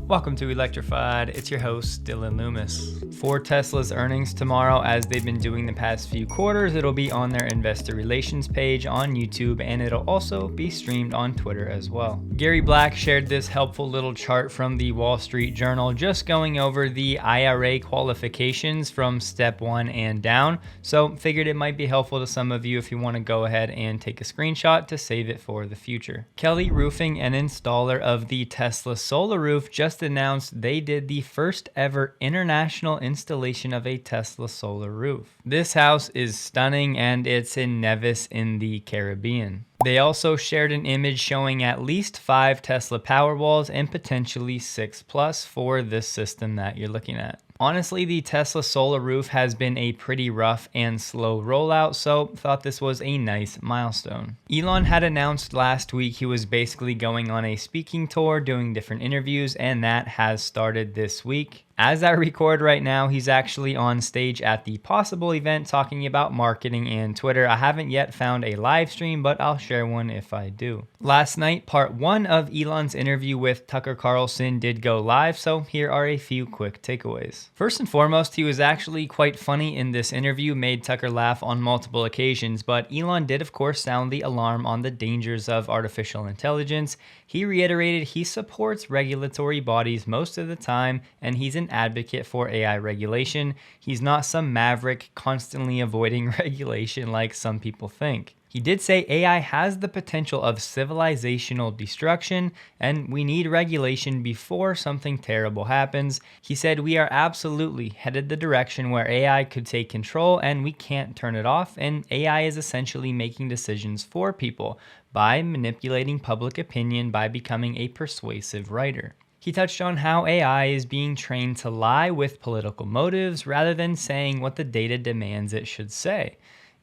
Welcome to Electrified. It's your host, Dylan Loomis. For Tesla's earnings tomorrow, as they've been doing the past few quarters, it'll be on their investor relations page on YouTube, and it'll also be streamed on Twitter as well. Gary Black shared this helpful little chart from the Wall Street Journal, just going over the IRA qualifications from step 1 and down. So figured it might be helpful to some of you if you want to go ahead and take a screenshot to save it for the future. Kelly Roofing, an installer of the Tesla solar roof, just announced they did the first ever international installation of a Tesla solar roof. This house is stunning, and it's in Nevis in the Caribbean. They also shared an image showing at least 5 Tesla Powerwalls and potentially 6 plus for this system that you're looking at. Honestly, the Tesla solar roof has been a pretty rough and slow rollout, so thought this was a nice milestone. Elon had announced last week he was basically going on a speaking tour, doing different interviews, and that has started this week. As I record right now, he's actually on stage at the Possible event talking about marketing and Twitter. I haven't yet found a live stream, but I'll share one if I do. Last night, part 1 of Elon's interview with Tucker Carlson did go live, so here are a few quick takeaways. First and foremost, he was actually quite funny in this interview, made Tucker laugh on multiple occasions, but Elon did of course sound the alarm on the dangers of artificial intelligence. He reiterated he supports regulatory bodies most of the time, and he's an advocate for AI regulation. He's not some maverick constantly avoiding regulation like some people think. He did say AI has the potential of civilizational destruction, and we need regulation before something terrible happens. He said we are absolutely headed the direction where AI could take control and we can't turn it off, and AI is essentially making decisions for people by manipulating public opinion by becoming a persuasive writer. He touched on how AI is being trained to lie with political motives rather than saying what the data demands it should say.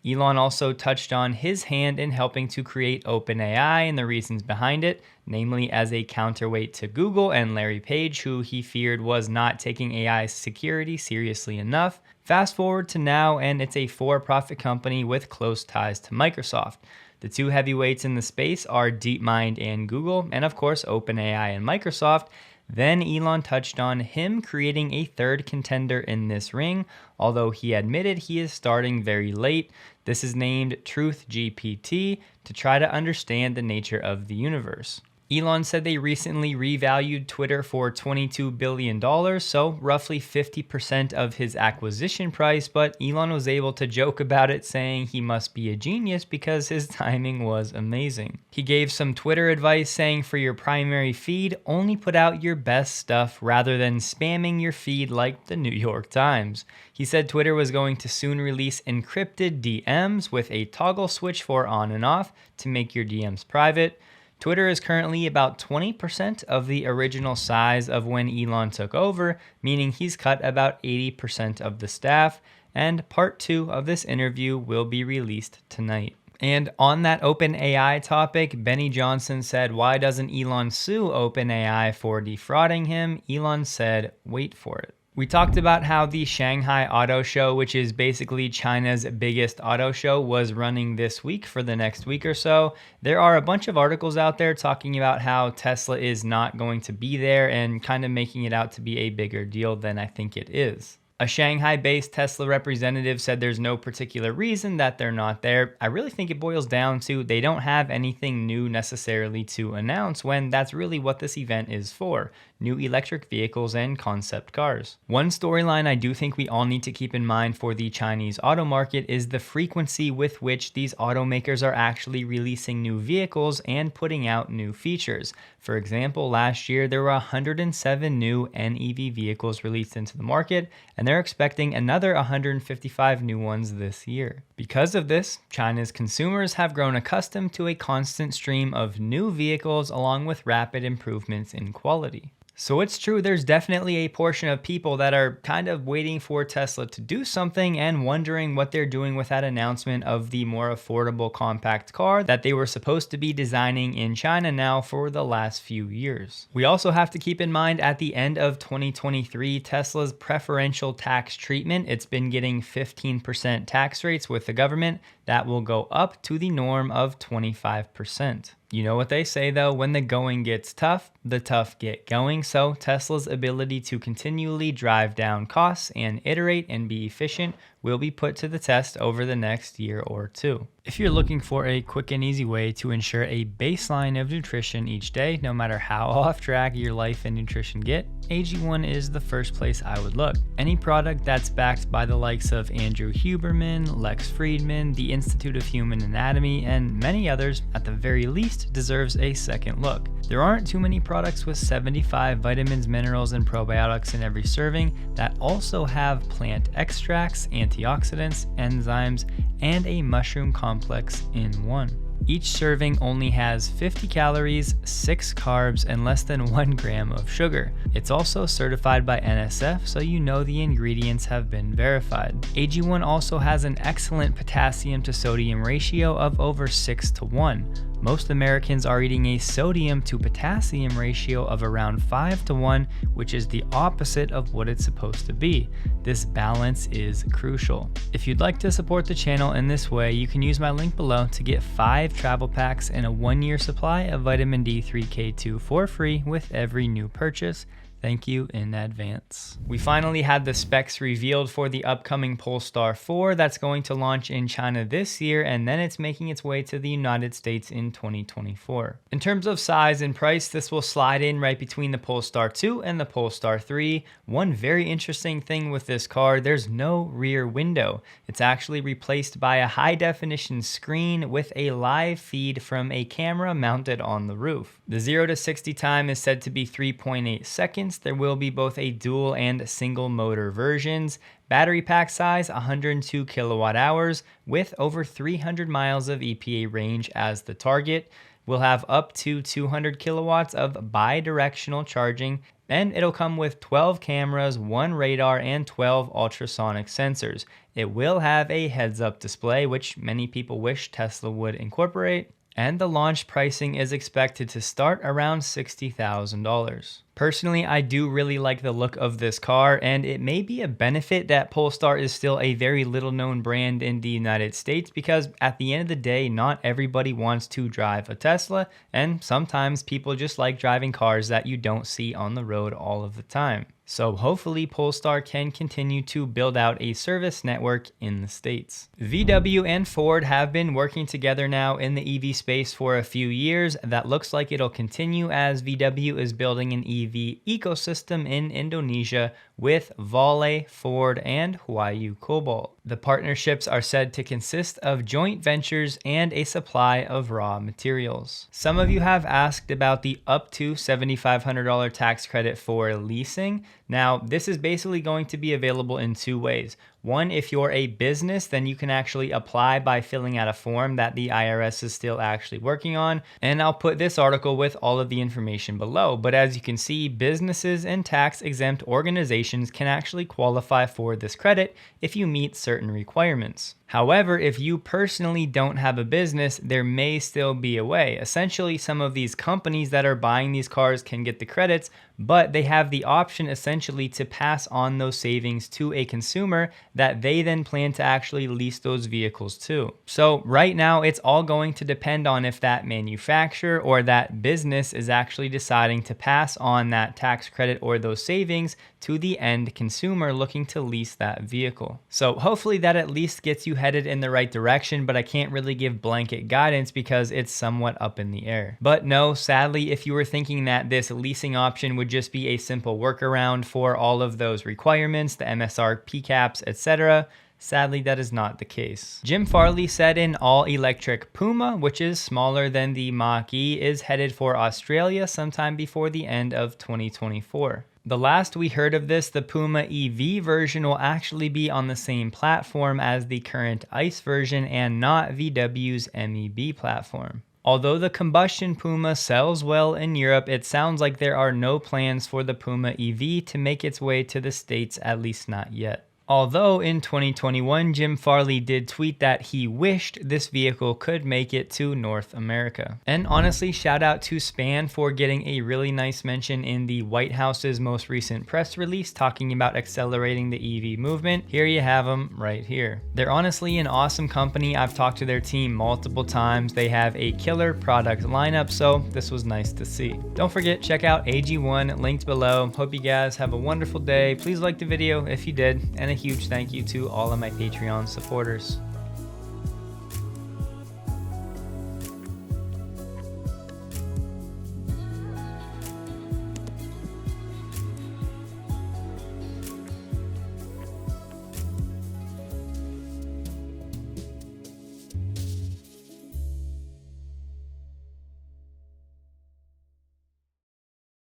Elon also touched on his hand in helping to create OpenAI and the reasons behind it, namely as a counterweight to Google and Larry Page, who he feared was not taking AI security seriously enough. Fast forward to now, and it's a for-profit company with close ties to Microsoft. The two heavyweights in the space are DeepMind and Google, and of course OpenAI and Microsoft. Then Elon touched on him creating a third contender in this ring, although he admitted he is starting very late. This is named Truth GPT to try to understand the nature of the universe. Elon said they recently revalued Twitter for $22 billion, so roughly 50% of his acquisition price, but Elon was able to joke about it, saying he must be a genius because his timing was amazing. He gave some Twitter advice, saying for your primary feed, only put out your best stuff rather than spamming your feed like the New York Times. He said Twitter was going to soon release encrypted DMs with a toggle switch for on and off to make your DMs private. Twitter is currently about 20% of the original size of when Elon took over, meaning he's cut about 80% of the staff, and part 2 of this interview will be released tonight. And on that OpenAI topic, Benny Johnson said, why doesn't Elon sue OpenAI for defrauding him? Elon said, wait for it. We talked about how the Shanghai Auto Show, which is basically China's biggest auto show, was running this week for the next week or so. There are a bunch of articles out there talking about how Tesla is not going to be there and kind of making it out to be a bigger deal than I think it is. A Shanghai-based Tesla representative said there's no particular reason that they're not there. I really think it boils down to they don't have anything new necessarily to announce, when that's really what this event is for. New electric vehicles and concept cars. One storyline I do think we all need to keep in mind for the Chinese auto market is the frequency with which these automakers are actually releasing new vehicles and putting out new features. For example, last year there were 107 new NEV vehicles released into the market, and they're expecting another 155 new ones this year. Because of this, China's consumers have grown accustomed to a constant stream of new vehicles along with rapid improvements in quality. So it's true, there's definitely a portion of people that are kind of waiting for Tesla to do something and wondering what they're doing with that announcement of the more affordable compact car that they were supposed to be designing in China now for the last few years. We also have to keep in mind at the end of 2023, Tesla's preferential tax treatment, it's been getting 15% tax rates with the government. That will go up to the norm of 25%. You know what they say though, when the going gets tough, the tough get going. So Tesla's ability to continually drive down costs and iterate and be efficient will be put to the test over the next year or two. If you're looking for a quick and easy way to ensure a baseline of nutrition each day, no matter how off track your life and nutrition get, AG1 is the first place I would look. Any product that's backed by the likes of Andrew Huberman, Lex Friedman, the Institute of Human Anatomy, and many others, at the very least, deserves a second look. There aren't too many products with 75 vitamins, minerals, and probiotics in every serving that also have plant extracts, antioxidants, enzymes, and a mushroom complex in one. Each serving only has 50 calories, 6 carbs, and less than 1 gram of sugar. It's also certified by NSF, so you know the ingredients have been verified. AG1 also has an excellent potassium to sodium ratio of over 6:1. Most Americans are eating a sodium to potassium ratio of around 5:1, which is the opposite of what it's supposed to be. This balance is crucial. If you'd like to support the channel in this way, you can use my link below to get 5 travel packs and a 1-year supply of vitamin D3K2 for free with every new purchase. Thank you in advance. We finally had the specs revealed for the upcoming Polestar 4 that's going to launch in China this year, and then it's making its way to the United States in 2024. In terms of size and price, this will slide in right between the Polestar 2 and the Polestar 3. One very interesting thing with this car, there's no rear window. It's actually replaced by a high-definition screen with a live feed from a camera mounted on the roof. The 0 to 60 time is said to be 3.8 seconds. There will be both a dual and single motor versions. Battery pack size 102 kilowatt hours with over 300 miles of EPA range as the target. We'll have up to 200 kilowatts of bi-directional charging, and it'll come with 12 cameras, 1 radar, and 12 ultrasonic sensors. It will have a heads-up display, which many people wish Tesla would incorporate, and the launch pricing is expected to start around $60,000. Personally, I do really like the look of this car, and it may be a benefit that Polestar is still a very little known brand in the United States, because at the end of the day, not everybody wants to drive a Tesla, and sometimes people just like driving cars that you don't see on the road all of the time. So hopefully Polestar can continue to build out a service network in the States. VW and Ford have been working together now in the EV space for a few years. That looks like it'll continue as VW is building an EV ecosystem in Indonesia with Vale, Ford, and Huayu Cobalt. The partnerships are said to consist of joint ventures and a supply of raw materials. Some of you have asked about the up to $7,500 tax credit for leasing. Now, this is basically going to be available in 2 ways. One, if you're a business, then you can actually apply by filling out a form that the IRS is still actually working on. And I'll put this article with all of the information below. But as you can see, businesses and tax-exempt organizations can actually qualify for this credit if you meet certain requirements. However, if you personally don't have a business, there may still be a way. Essentially, some of these companies that are buying these cars can get the credits, but they have the option essentially to pass on those savings to a consumer that they then plan to actually lease those vehicles to. So right now, it's all going to depend on if that manufacturer or that business is actually deciding to pass on that tax credit or those savings to the end consumer looking to lease that vehicle. So hopefully that at least gets you headed in the right direction, but I can't really give blanket guidance because it's somewhat up in the air. But no, sadly, if you were thinking that this leasing option would just be a simple workaround for all of those requirements, the MSRP caps, etc., sadly, that is not the case. Jim Farley said an all-electric Puma, which is smaller than the Mach-E, is headed for Australia sometime before the end of 2024. The last we heard of this, the Puma EV version will actually be on the same platform as the current ICE version and not VW's MEB platform. Although the combustion Puma sells well in Europe, it sounds like there are no plans for the Puma EV to make its way to the States, at least not yet. Although in 2021, Jim Farley did tweet that he wished this vehicle could make it to North America. And honestly, shout out to Span for getting a really nice mention in the White House's most recent press release talking about accelerating the EV movement. Here you have them right here. They're honestly an awesome company. I've talked to their team multiple times. They have a killer product lineup, so this was nice to see. Don't forget, check out AG1 linked below. Hope you guys have a wonderful day. Please like the video if you did, and a huge thank you to all of my Patreon supporters.